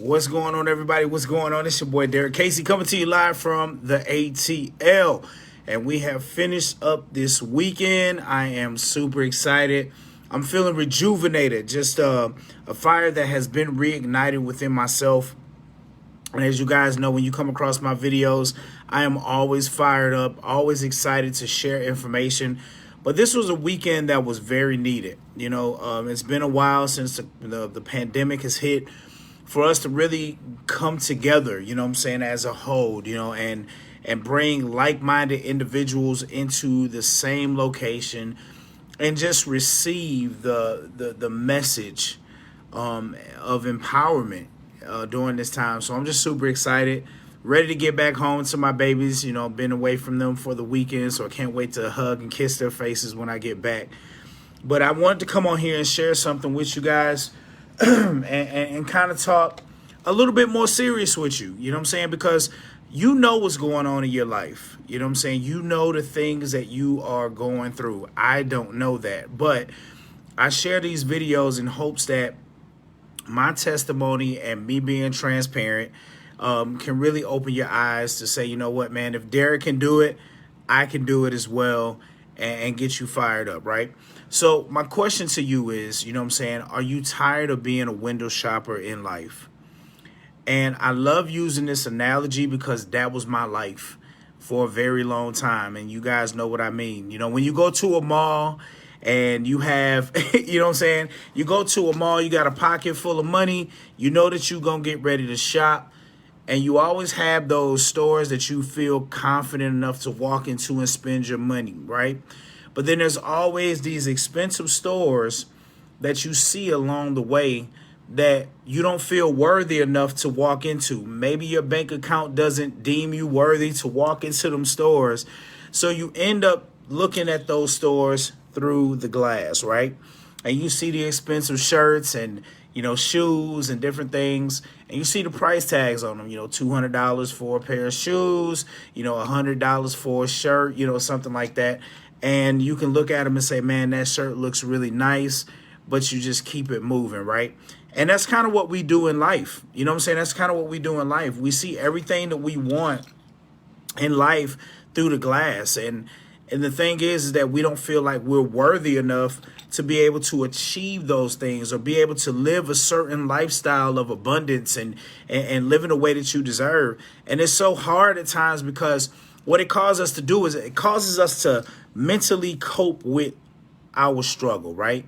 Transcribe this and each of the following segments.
What's going on, everybody? What's going on? It's your boy Derrick Casey coming to you live from the ATL. And we have finished up this weekend. I am super excited. I'm feeling rejuvenated. Just a fire that has been reignited within myself. And as you guys know, when you come across my videos, I am always fired up, always excited to share information. But this was a weekend that was very needed. It's been a while since the pandemic has hit, for us to really come together, as a whole, and bring like-minded individuals into the same location and just receive the message of empowerment during this time. So I'm just super excited, ready to get back home to my babies. Been away from them for the weekend, so I can't wait to hug and kiss their faces when I get back. But I wanted to come on here and share something with you guys and kind of talk a little bit more serious with you, because you know what's going on in your life. You know the things that you are going through. I don't know that, but I share these videos in hopes that my testimony and me being transparent can really open your eyes to say, you know what, man, if Derrick can do it, I can do it as well, and get you fired up, right? So my question to you is, are you tired of being a window shopper in life? And I love using this analogy because that was my life for a very long time. And you guys know what I mean. When you go to a mall and you have, you go to a mall, you got a pocket full of money, you know that you're going to get ready to shop. And you always have those stores that you feel confident enough to walk into and spend your money, right? But then there's always these expensive stores that you see along the way that you don't feel worthy enough to walk into. Maybe your bank account doesn't deem you worthy to walk into them stores. So you end up looking at those stores through the glass, right? And you see the expensive shirts and, shoes and different things. And you see the price tags on them, $200 for a pair of shoes, $100 for a shirt, something like that. And you can look at them and say, man, that shirt looks really nice, but you just keep it moving, right? And that's kind of what we do in life. That's kind of what we do in life. We see everything that we want in life through the glass. And the thing is that we don't feel like we're worthy enough to be able to achieve those things or be able to live a certain lifestyle of abundance and live in a way that you deserve. And it's so hard at times because what it causes us to do is it causes us to mentally cope with our struggle, right?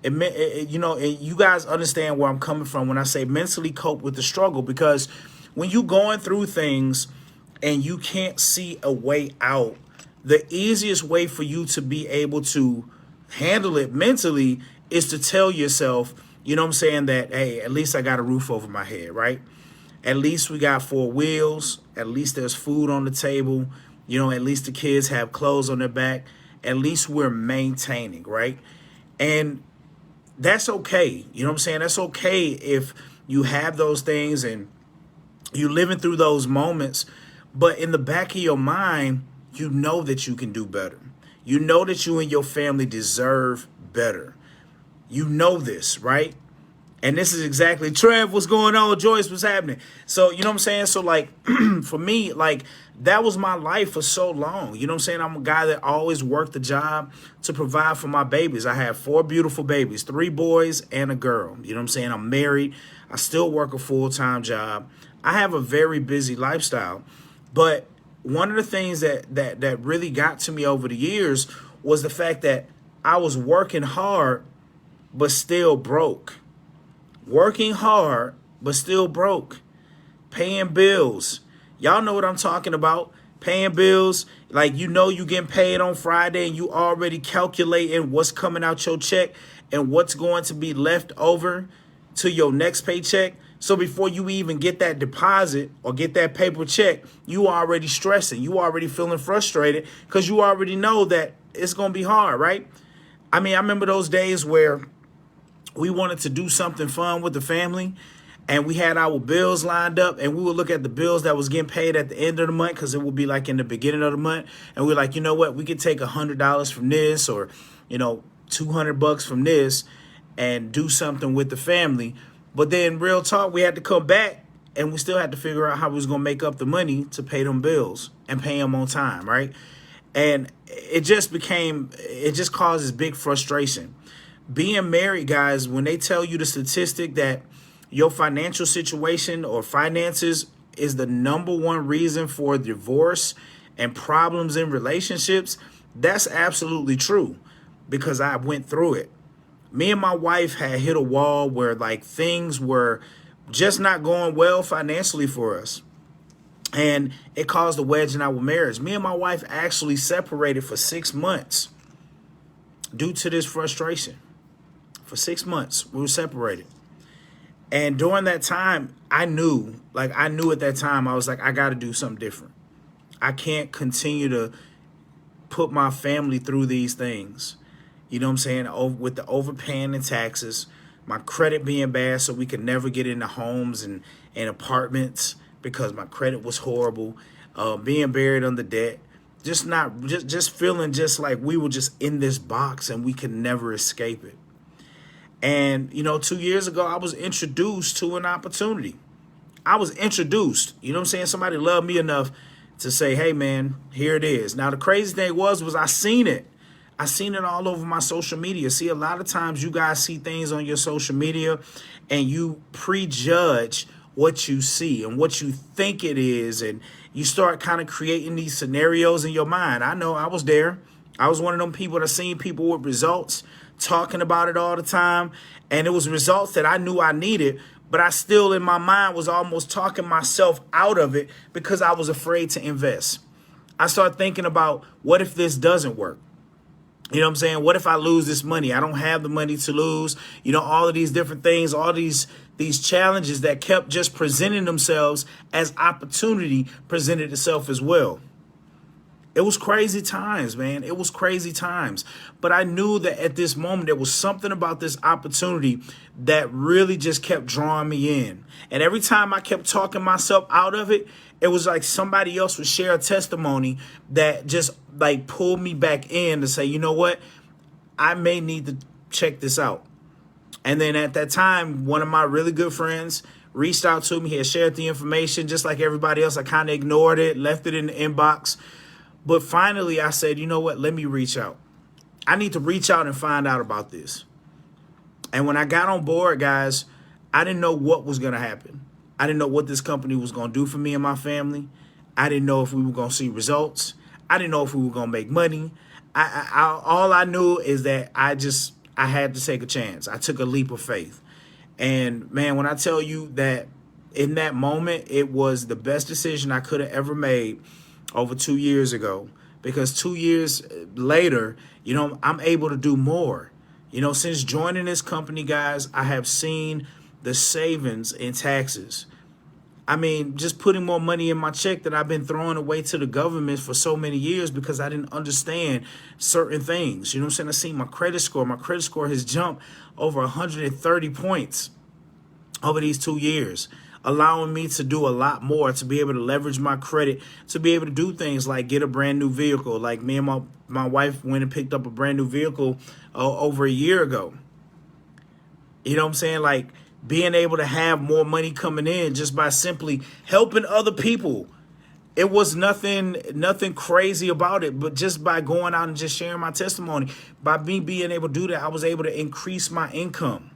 You guys understand where I'm coming from when I say mentally cope with the struggle, because when you're going through things and you can't see a way out, the easiest way for you to be able to handle it mentally is to tell yourself, that, hey, at least I got a roof over my head, right? At least we got 4 wheels. At least there's food on the table. At least the kids have clothes on their back. At least we're maintaining, right? And that's okay. That's okay if you have those things and you're living through those moments. But in the back of your mind, you know that you can do better. You know that you and your family deserve better. You know this, right? And this is exactly, Trev, what's going on? Joyce, what's happening? So, So, for me, that was my life for so long. I'm a guy that always worked the job to provide for my babies. I have 4 beautiful babies, 3 boys and a girl. I'm married. I still work a full-time job. I have a very busy lifestyle. But one of the things that really got to me over the years was the fact that I was working hard, but still broke. Working hard, but still broke. Paying bills. Y'all know what I'm talking about. Paying bills. You getting paid on Friday and you already calculating what's coming out your check and what's going to be left over to your next paycheck. So before you even get that deposit or get that paper check, you already stressing. You already feeling frustrated because you already know that it's going to be hard, right? I remember those days where we wanted to do something fun with the family and we had our bills lined up and we would look at the bills that was getting paid at the end of the month, because it would be in the beginning of the month. And we're like, you know what, we could take $100 from this or, $200 from this and do something with the family. But then real talk, we had to come back and we still had to figure out how we was going to make up the money to pay them bills and pay them on time, right? And it just causes big frustration. Being married, guys, when they tell you the statistic that your financial situation or finances is the number one reason for divorce and problems in relationships, that's absolutely true because I went through it. Me and my wife had hit a wall where like things were just not going well financially for us. And it caused a wedge in our marriage. Me and my wife actually separated for 6 months due to this frustration. For 6 months, we were separated. And during that time, I knew at that time, I was like, I got to do something different. I can't continue to put my family through these things. You know what I'm saying? With the overpaying in taxes, my credit being bad, so we could never get into homes and apartments because my credit was horrible. Being buried under debt, just feeling just like we were just in this box and we could never escape it. And 2 years ago, I was introduced to an opportunity. I was introduced. You know what I'm saying? Somebody loved me enough to say, hey, man, here it is. Now, the crazy thing was I seen it. I seen it all over my social media. See, a lot of times you guys see things on your social media and you prejudge what you see and what you think it is. And you start kind of creating these scenarios in your mind. I know I was there. I was one of them people that seen people with results talking about it all the time. And it was results that I knew I needed, but I still in my mind was almost talking myself out of it because I was afraid to invest. I started thinking about what if this doesn't work? You know what I'm saying? What if I lose this money? I don't have the money to lose. All of these different things, all these challenges that kept just presenting themselves as opportunity presented itself as well. It was crazy times, man. It was crazy times. But I knew that at this moment, there was something about this opportunity that really just kept drawing me in. And every time I kept talking myself out of it, it was like somebody else would share a testimony that just like pulled me back in to say, you know what? I may need to check this out. And then at that time, one of my really good friends reached out to me. He had shared the information just like everybody else. I kind of ignored it, left it in the inbox. But finally, I said, you know what? Let me reach out. I need to reach out and find out about this. And when I got on board, guys, I didn't know what was going to happen. I didn't know what this company was going to do for me and my family. I didn't know if we were going to see results. I didn't know if we were going to make money. All I knew is that I had to take a chance. I took a leap of faith. And man, when I tell you that in that moment, it was the best decision I could have ever made over 2 years ago, because 2 years later, I'm able to do more. Since joining this company, guys, I have seen the savings in taxes. I mean, just putting more money in my check that I've been throwing away to the government for so many years because I didn't understand certain things. You know what I'm saying? I see my credit score. My credit score has jumped over 130 points over these 2 years, allowing me to do a lot more, to be able to leverage my credit, to be able to do things like get a brand new vehicle. Like me and my wife went and picked up a brand new vehicle over a year ago. You know what I'm saying? Like being able to have more money coming in just by simply helping other people. It was nothing crazy about it, but just by going out and just sharing my testimony, by me being able to do that, I was able to increase my income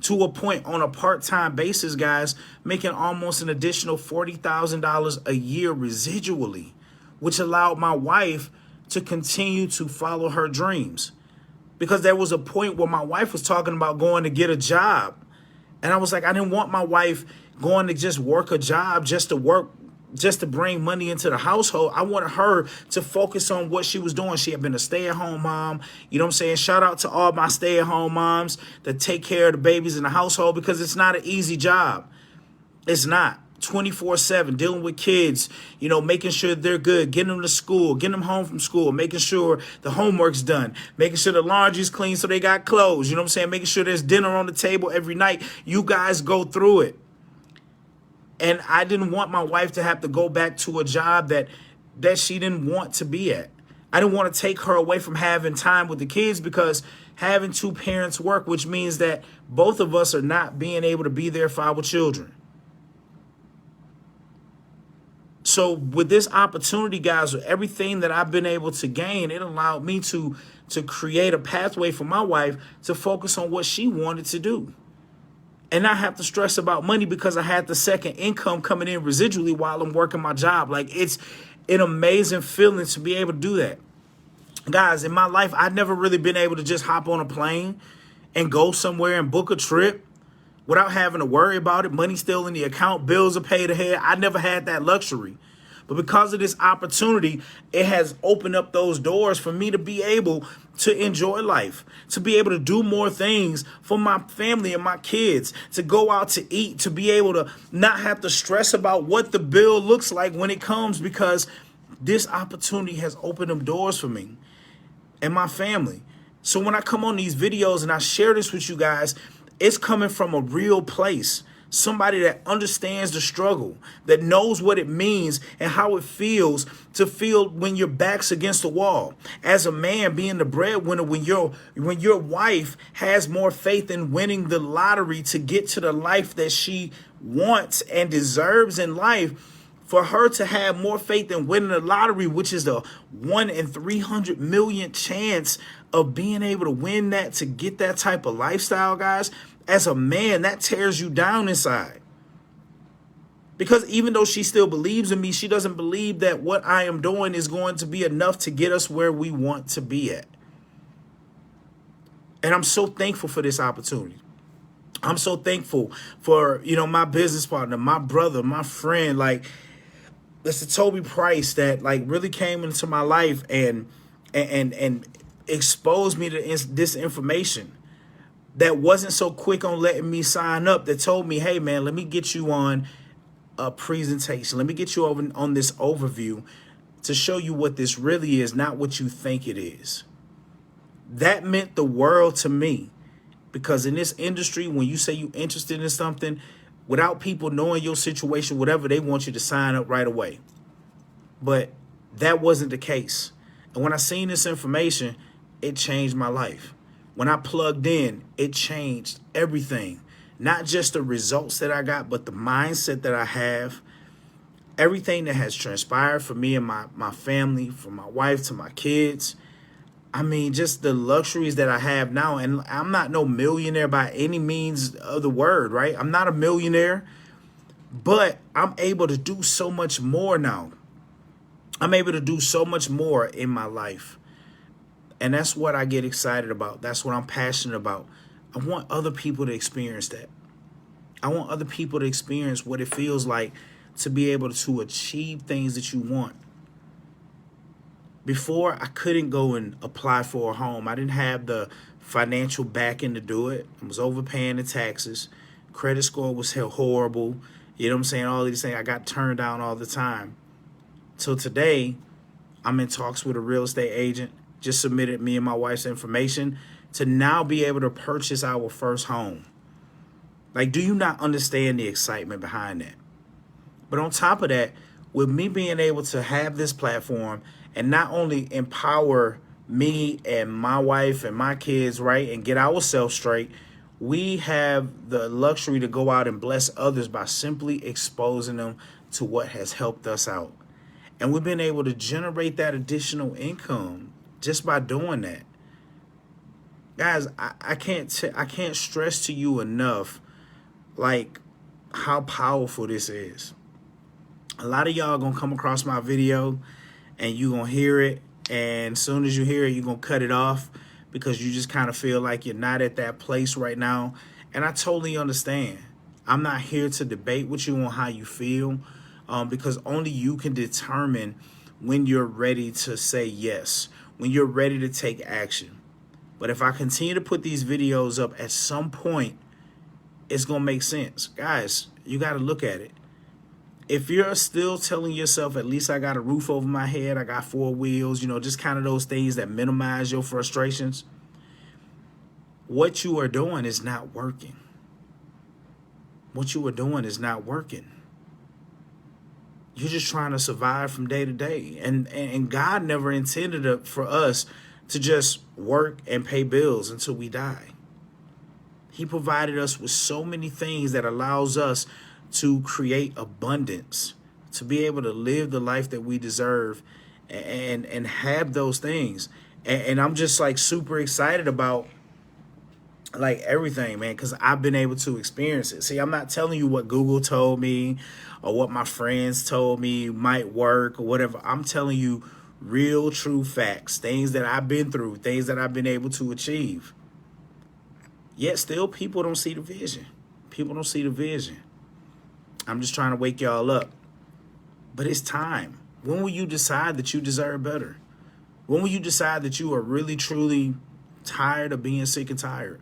to a point on a part-time basis, guys, making almost an additional $40,000 a year residually, which allowed my wife to continue to follow her dreams. Because there was a point where my wife was talking about going to get a job. And I was like, I didn't want my wife going to just work a job just to bring money into the household. I wanted her to focus on what she was doing. She had been a stay-at-home mom. You know what I'm saying? Shout out to all my stay-at-home moms that take care of the babies in the household, because it's not an easy job. It's not. 24/7, dealing with kids, making sure they're good, getting them to school, getting them home from school, making sure the homework's done, making sure the laundry's clean so they got clothes, you know what I'm saying? Making sure there's dinner on the table every night. You guys go through it. And I didn't want my wife to have to go back to a job that she didn't want to be at. I didn't want to take her away from having time with the kids, because having two parents work, which means that both of us are not being able to be there for our children. So with this opportunity, guys, with everything that I've been able to gain, it allowed me to create a pathway for my wife to focus on what she wanted to do and not have to stress about money, because I had the second income coming in residually while I'm working my job. Like, it's an amazing feeling to be able to do that. Guys, in my life, I've never really been able to just hop on a plane and go somewhere and book a trip without having to worry about it. Money still in the account, bills are paid ahead. I never had that luxury. But because of this opportunity, it has opened up those doors for me to be able to enjoy life, to be able to do more things for my family and my kids, to go out to eat, to be able to not have to stress about what the bill looks like when it comes, because this opportunity has opened up doors for me and my family. So when I come on these videos and I share this with you guys, it's coming from a real place. Somebody that understands the struggle, that knows what it means and how it feels to feel when your back's against the wall. As a man being the breadwinner, when your wife has more faith in winning the lottery to get to the life that she wants and deserves in life, for her to have more faith in winning the lottery, which is the 1 in 300 million chance of being able to win that, to get that type of lifestyle, guys, as a man, that tears you down inside. Because even though she still believes in me, she doesn't believe that what I am doing is going to be enough to get us where we want to be at. And I'm so thankful for this opportunity. I'm so thankful for, my business partner, my brother, my friend, like, Mr. Toby Price, that like really came into my life and exposed me to this information, that wasn't so quick on letting me sign up, that told me, hey man, let me get you on a presentation. Let me get you over on this overview to show you what this really is, not what you think it is. That meant the world to me, because in this industry, when you say you're interested in something, without people knowing your situation, whatever, they want you to sign up right away. But that wasn't the case. And when I seen this information, it changed my life. When I plugged in, it changed everything. Not just the results that I got, but the mindset that I have. Everything that has transpired for me and my family, from my wife to my kids. I mean, just the luxuries that I have now. And I'm not no millionaire by any means of the word, right? I'm not a millionaire, but I'm able to do so much more now. I'm able to do so much more in my life. And that's what I get excited about. That's what I'm passionate about. I want other people to experience that. I want other people to experience what it feels like to be able to achieve things that you want. Before, I couldn't go and apply for a home. I didn't have the financial backing to do it. I was overpaying the taxes. Credit score was horrible. You know what I'm saying? All these things. I got turned down all the time. So today, I'm in talks with a real estate agent. Just submitted me and my wife's information to now be able to purchase our first home. Like, do you not understand the excitement behind that? But on top of that, with me being able to have this platform and not only empower me and my wife and my kids, right, and get ourselves straight, we have the luxury to go out and bless others by simply exposing them to what has helped us out. And we've been able to generate that additional income just by doing that. Guys, I can't stress to you enough, like, how powerful this is. A lot of y'all gonna come across my video and you gonna hear it, and as soon as you hear it, you're gonna cut it off because you just kind of feel like you're not at that place right now. And I totally understand. I'm not here to debate with you on how you feel, because only you can determine when you're ready to say yes, when you're ready to take action. But if I continue to put these videos up, at some point, it's going to make sense. Guys, you got to look at it. If you're still telling yourself, at least I got a roof over my head, I got 4 wheels, just kind of those things that minimize your frustrations, what you are doing is not working. What you are doing is not working. You're just trying to survive from day to day. And God never intended it for us to just work and pay bills until we die. He provided us with so many things that allows us to create abundance, to be able to live the life that we deserve and have those things. And I'm just like super excited about like everything, man, because I've been able to experience it. See, I'm not telling you what Google told me or what my friends told me might work or whatever. I'm telling you real, true facts, things that I've been through, things that I've been able to achieve. Yet still people don't see the vision. People don't see the vision. I'm just trying to wake y'all up. But it's time. When will you decide that you deserve better? When will you decide that you are really, truly tired of being sick and tired?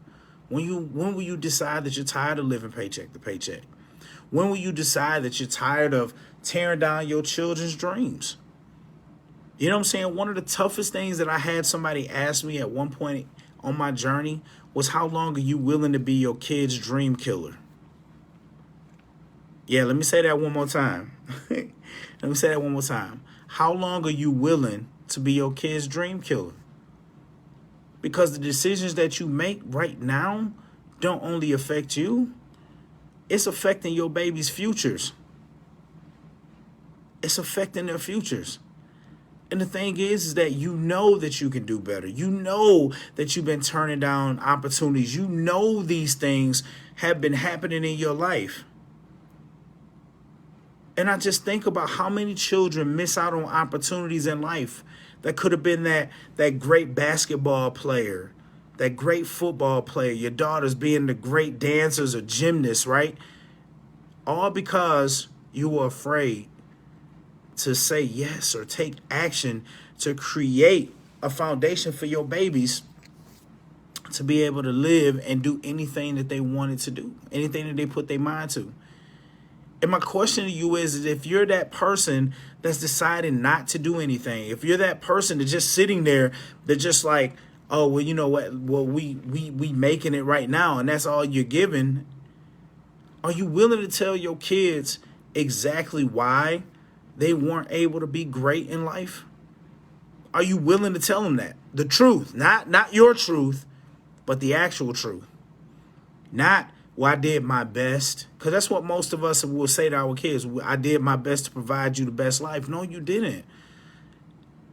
When will you decide that you're tired of living paycheck to paycheck? When will you decide that you're tired of tearing down your children's dreams? You know what I'm saying? One of the toughest things that I had somebody ask me at one point on my journey was, how long are you willing to be your kid's dream killer? Yeah, let me say that one more time. Let me say that one more time. How long are you willing to be your kid's dream killer? Because the decisions that you make right now don't only affect you, it's affecting your baby's futures. It's affecting their futures. And the thing is that you know that you can do better. You know that you've been turning down opportunities. You know these things have been happening in your life. And I just think about how many children miss out on opportunities in life that could have been that great basketball player, that great football player, your daughters being the great dancers or gymnasts, right? All because you were afraid to say yes or take action to create a foundation for your babies to be able to live and do anything that they wanted to do, anything that they put their mind to. And my question to you is if you're that person that's deciding not to do anything, if you're that person that's just sitting there, that just like, oh, well, you know what, well, we making it right now, and that's all you're giving. Are you willing to tell your kids exactly why they weren't able to be great in life? Are you willing to tell them that? The truth, not your truth, but the actual truth. Not, well, I did my best. Because that's what most of us will say to our kids. I did my best to provide you the best life. No, you didn't.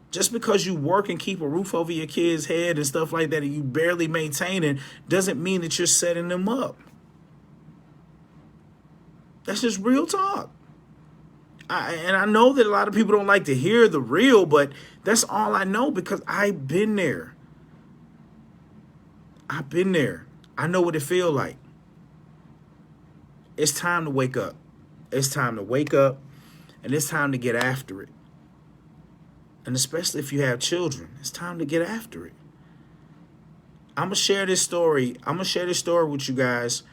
Just because you work and keep a roof over your kid's head and stuff like that and you barely maintain it doesn't mean that you're setting them up. That's just real talk. And I know that a lot of people don't like to hear the real, but that's all I know because I've been there. I've been there. I know what it feels like. It's time to wake up. It's time to wake up, and it's time to get after it. And especially if you have children, it's time to get after it. I'm going to share this story. I'm going to share this story with you guys.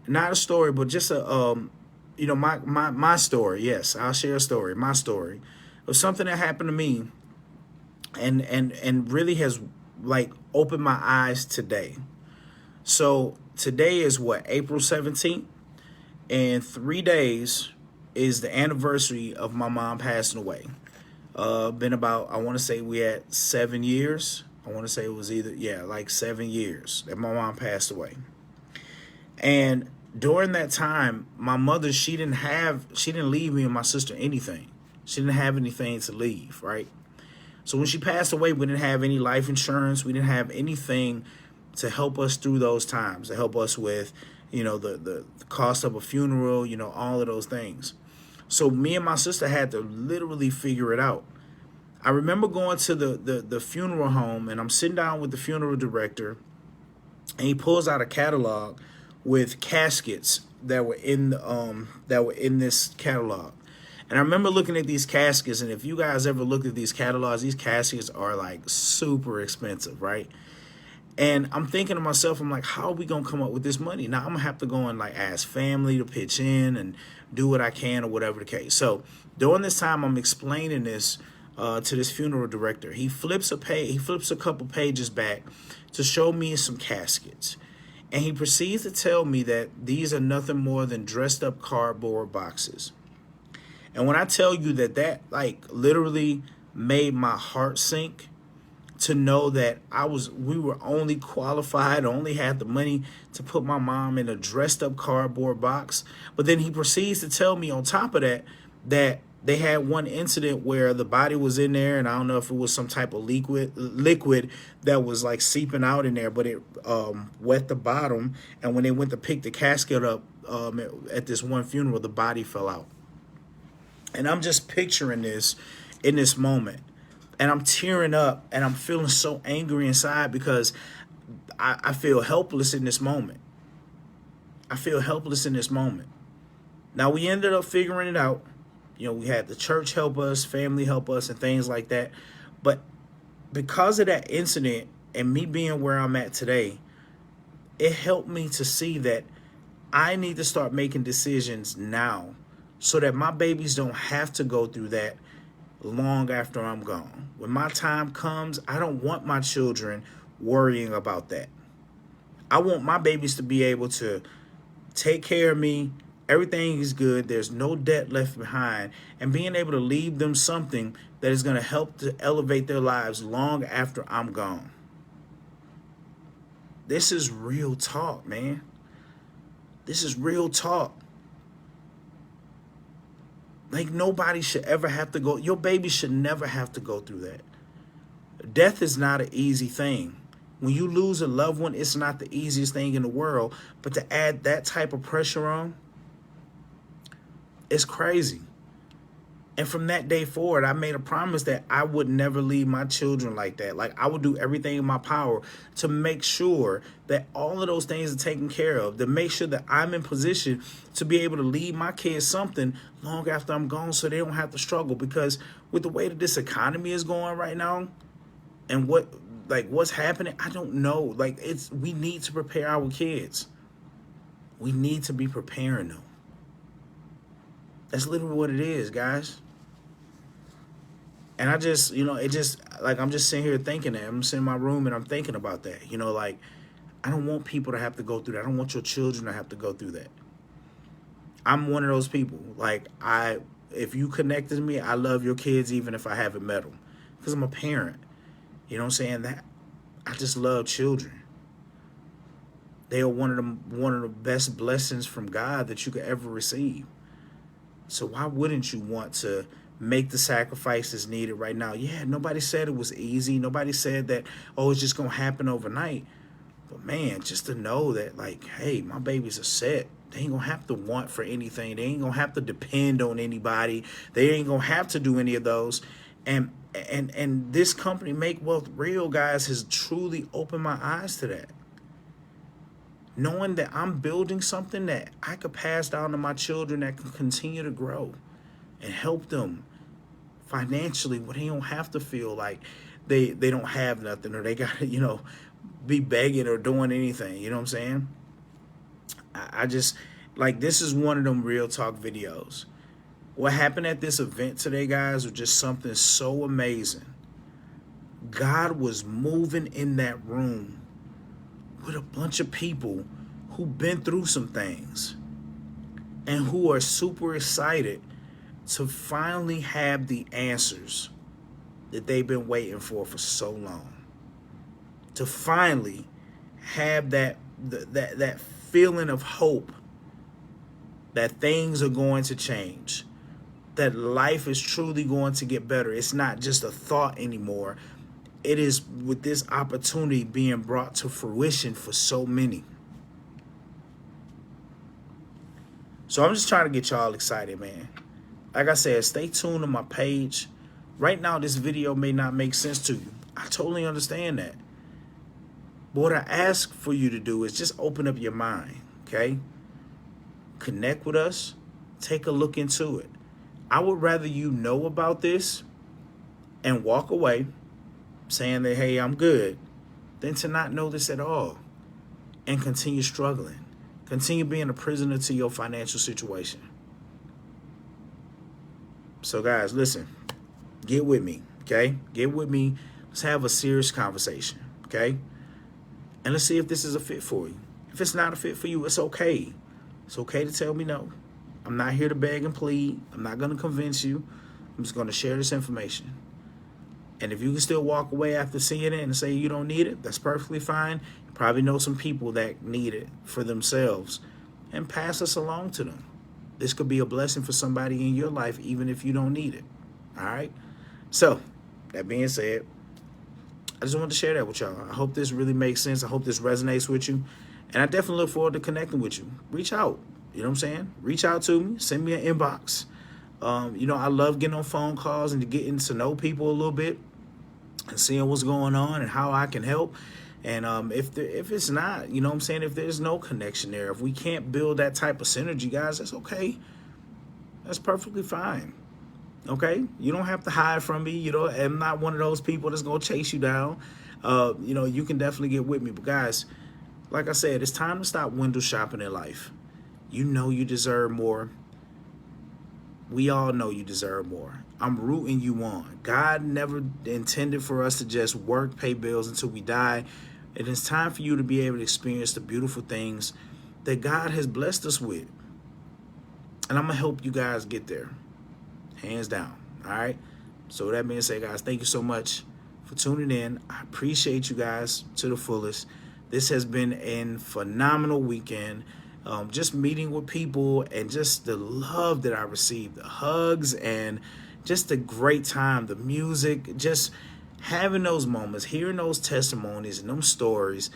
Not a story, but just my story. Yes, I'll share a story. My story. It was something that happened to me and really has like opened my eyes today. So today is what, April 17th? And 3 days is the anniversary of my mom passing away. Been about, I want to say we had 7 years. I want to say it was like 7 years that my mom passed away. And during that time, my mother, she didn't leave me and my sister anything. She didn't have anything to leave, right? So when she passed away, we didn't have any life insurance. We didn't have anything to help us through those times, to help us with, the cost of a funeral, all of those things. So me and my sister had to literally figure it out. I remember going to the funeral home, and I'm sitting down with the funeral director, and he pulls out a catalog with caskets that were in this catalog. And I remember looking at these caskets, and if you guys ever looked at these catalogs, these caskets are like super expensive, right? And I'm thinking to myself, I'm like, how are we going to come up with this money? Now I'm going to have to go and like ask family to pitch in and do what I can or whatever the case. So during this time, I'm explaining this to this funeral director. He flips a couple pages back to show me some caskets. And he proceeds to tell me that these are nothing more than dressed up cardboard boxes. And when I tell you that like literally made my heart sink, to know that we were only qualified, only had the money to put my mom in a dressed up cardboard box. But then he proceeds to tell me on top of that, that they had one incident where the body was in there, and I don't know if it was some type of liquid that was like seeping out in there, but it wet the bottom. And when they went to pick the casket up at this one funeral, the body fell out. And I'm just picturing this in this moment. And I'm tearing up, and I'm feeling so angry inside because I feel helpless in this moment. I feel helpless in this moment. Now, we ended up figuring it out. You know, we had the church help us, family help us, and things like that. But because of that incident and me being where I'm at today, it helped me to see that I need to start making decisions now so that my babies don't have to go through that long after I'm gone. When my time comes, I don't want my children worrying about that. I want my babies to be able to take care of me. Everything is good. There's no debt left behind. And being able to leave them something that is going to help to elevate their lives long after I'm gone. This is real talk, man. This is real talk. Like, nobody should ever have to go. Your baby should never have to go through that. Death is not an easy thing. When you lose a loved one, it's not the easiest thing in the world. But to add that type of pressure on, it's crazy. And from that day forward, I made a promise that I would never leave my children like that. Like, I would do everything in my power to make sure that all of those things are taken care of, to make sure that I'm in position to be able to leave my kids something long after I'm gone so they don't have to struggle. Because with the way that this economy is going right now and what's happening, I don't know. Like, we need to prepare our kids. We need to be preparing them. That's literally what it is, guys. And I just, I'm just sitting here thinking that. I'm sitting in my room and I'm thinking about that. Like, I don't want people to have to go through that. I don't want your children to have to go through that. I'm one of those people. Like, if you connected to me, I love your kids even if I haven't met them. Because I'm a parent. You know what I'm saying? That I just love children. They are one of the best blessings from God that you could ever receive. So why wouldn't you want to make the sacrifices needed right now? Yeah, nobody said it was easy. Nobody said that, it's just going to happen overnight. But man, just to know that, like, hey, my babies are set. They ain't going to have to want for anything. They ain't going to have to depend on anybody. They ain't going to have to do any of those. And this company, Make Wealth Real, guys, has truly opened my eyes to that. Knowing that I'm building something that I could pass down to my children that can continue to grow and help them financially where they don't have to feel like they don't have nothing or they got to, be begging or doing anything. You know what I'm saying? I just, like, this is one of them real talk videos. What happened at this event today, guys, was just something so amazing. God was moving in that room with a bunch of people who've been through some things and who are super excited to finally have the answers that they've been waiting for so long. To finally have that feeling of hope that things are going to change, that life is truly going to get better. It's not just a thought anymore. It is with this opportunity being brought to fruition for so many. So I'm just trying to get y'all excited, man. Like I said, stay tuned to my page. Right now, this video may not make sense to you. I totally understand that. But what I ask for you to do is just open up your mind, okay? Connect with us. Take a look into it. I would rather you know about this and walk away saying that, hey, I'm good, than to not know this at all and continue struggling. Continue being a prisoner to your financial situation. So, guys, listen, get with me, okay? Get with me. Let's have a serious conversation, okay? And let's see if this is a fit for you. If it's not a fit for you, it's okay. It's okay to tell me no. I'm not here to beg and plead. I'm not going to convince you. I'm just going to share this information. And if you can still walk away after seeing it and say you don't need it, that's perfectly fine. You probably know some people that need it for themselves, and pass this along to them. This could be a blessing for somebody in your life, even if you don't need it. All right? So, that being said, I just wanted to share that with y'all. I hope this really makes sense. I hope this resonates with you. And I definitely look forward to connecting with you. Reach out. You know what I'm saying? Reach out to me. Send me an inbox. I love getting on phone calls and getting to know people a little bit and seeing what's going on and how I can help. And if it's not, you know what I'm saying, if there's no connection there, if we can't build that type of synergy, guys, that's okay. That's perfectly fine. Okay? You don't have to hide from me. I'm not one of those people that's going to chase you down. You can definitely get with me. But guys, like I said, it's time to stop window shopping in life. You know you deserve more. We all know you deserve more. I'm rooting you on. God never intended for us to just work, pay bills until we die. And it's time for you to be able to experience the beautiful things that God has blessed us with. And I'm going to help you guys get there. Hands down. All right? So with that being said, guys, thank you so much for tuning in. I appreciate you guys to the fullest. This has been a phenomenal weekend. Just meeting with people and just the love that I received, the hugs and just the great time, the music, just having those moments, hearing those testimonies and those stories.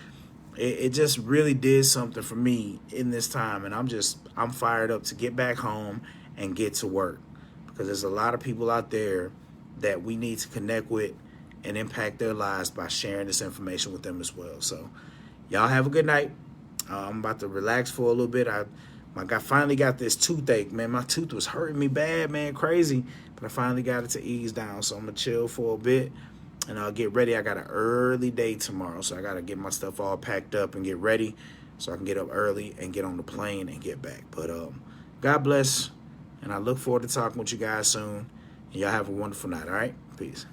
It just really did something for me in this time. And I'm fired up to get back home and get to work, because there's a lot of people out there that we need to connect with and impact their lives by sharing this information with them as well. So y'all have a good night. I'm about to relax for a little bit. I finally got this toothache, man. My tooth was hurting me bad, man, crazy. But I finally got it to ease down. So I'm going to chill for a bit and I'll get ready. I got an early day tomorrow, so I got to get my stuff all packed up and get ready so I can get up early and get on the plane and get back. But God bless, and I look forward to talking with you guys soon. And y'all have a wonderful night, all right? Peace.